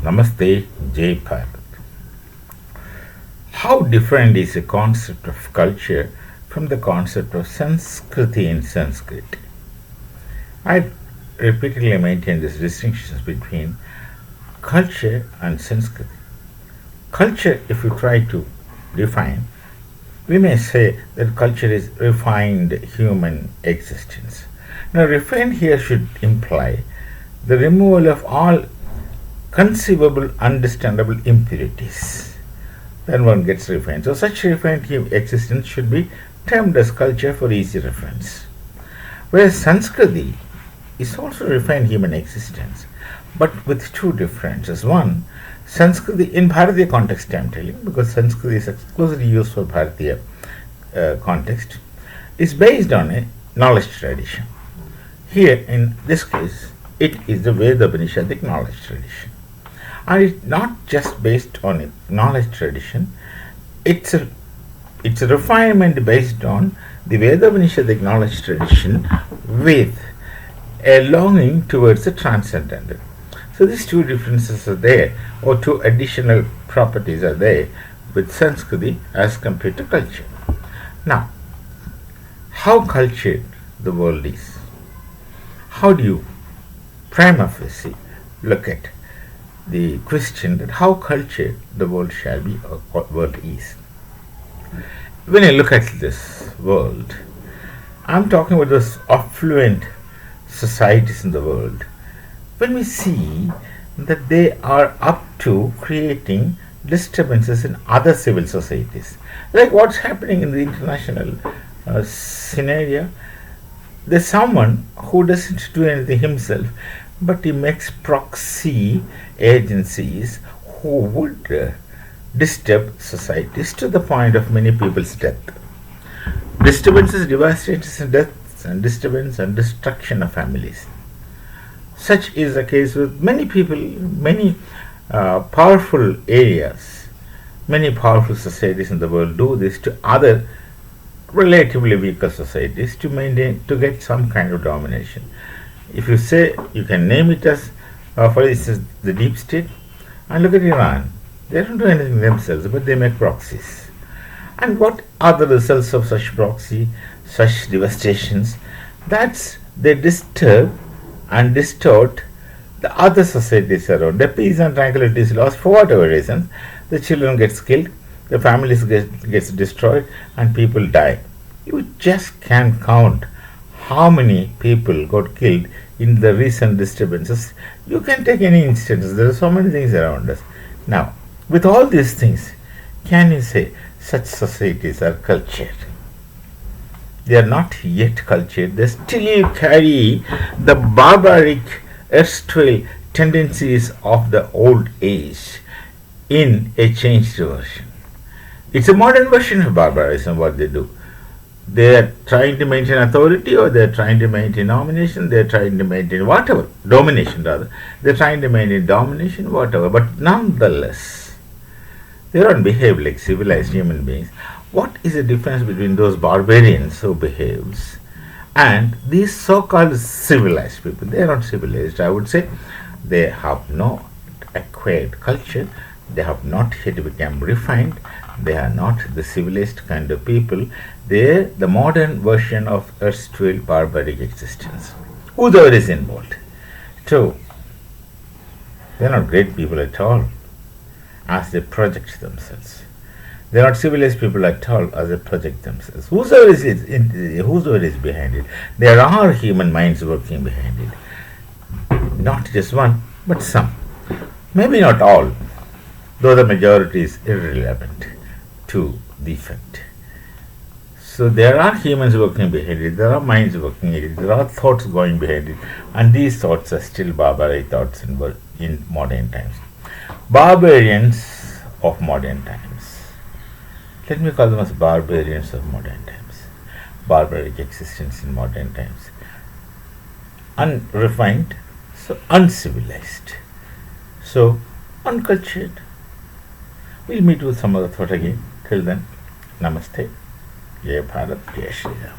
Namaste, Jai Bharat. How different is the concept of culture from the concept of Sanskriti in Sanskrit? I repeatedly maintain these distinctions between culture and Sanskriti. Culture, if you try to define, we may say that culture is refined human existence. Now, refined here should imply the removal of all conceivable, understandable impurities. Then one gets refined. So, such refined existence should be termed as culture for easy reference. Whereas Sanskriti is also refined human existence, but with two differences. One, Sanskriti in Bharatiya context, I am telling, because Sanskriti is exclusively used for Bharatiya context, is based on a knowledge tradition. Here, in this case, it is the Veda Upanishadic knowledge tradition. And it's not just based on a knowledge tradition, it's a refinement based on the Veda Upanishadic knowledge tradition with a longing towards the transcendental. So these two differences are there, or two additional properties are there with Sanskriti as compared to culture. Now, how cultured the world is? How do you prima facie look at the question that how cultured the world shall be or what world is? When I look at this world, I'm talking about those affluent societies in the world. When we see that they are up to creating disturbances in other civil societies, like what's happening in the international scenario, there's someone who doesn't do anything himself, but he makes proxy agencies who would disturb societies to the point of many people's death. Disturbances, devastations, and deaths, and disturbance and destruction of families. Such is the case with many people, many powerful areas, many powerful societies in the world do this to other relatively weaker societies to maintain, to get some kind of domination. If you say, you can name it as, for instance, the deep state, and look at Iran. They don't do anything themselves, but they make proxies. And what are the results of such proxy, such devastations? That's they disturb and distort the other societies around. The peace and tranquility is lost for whatever reason. The children gets killed, the families gets destroyed, and people die. You just can't count how many people got killed in the recent disturbances. You can take any instances. There are so many things around us. Now, with all these things, can you say such societies are cultured? They are not yet cultured. They still carry the barbaric erstwhile tendencies of the old age in a changed version. It's a modern version of barbarism, what they do. They are trying to maintain authority, or they are trying to maintain domination, they are trying to maintain whatever, domination rather. They are trying to maintain domination, whatever. But nonetheless, they don't behave like civilized human beings. What is the difference between those barbarians who behaves and these so-called civilized people? They are not civilized, I would say. They have no acquired culture. They have not yet become refined. They are not the civilized kind of people. They are the modern version of erstwhile barbaric existence. Whoever is involved. So, they are not great people at all as they project themselves. They are not civilized people at all as they project themselves. Whoever is behind it, there are human minds working behind it. Not just one, but some. Maybe not all, though the majority is irrelevant to the effect. So there are humans working behind it, there are minds working behind it, there are thoughts going behind it, and these thoughts are still barbaric thoughts in modern times. Barbarians of modern times. Let me call them as barbarians of modern times. Barbaric existence in modern times. Unrefined, so uncivilized, so uncultured. We'll meet with some other thought again. Till then, Namaste, Jai Bharat, Jai Shri Ram.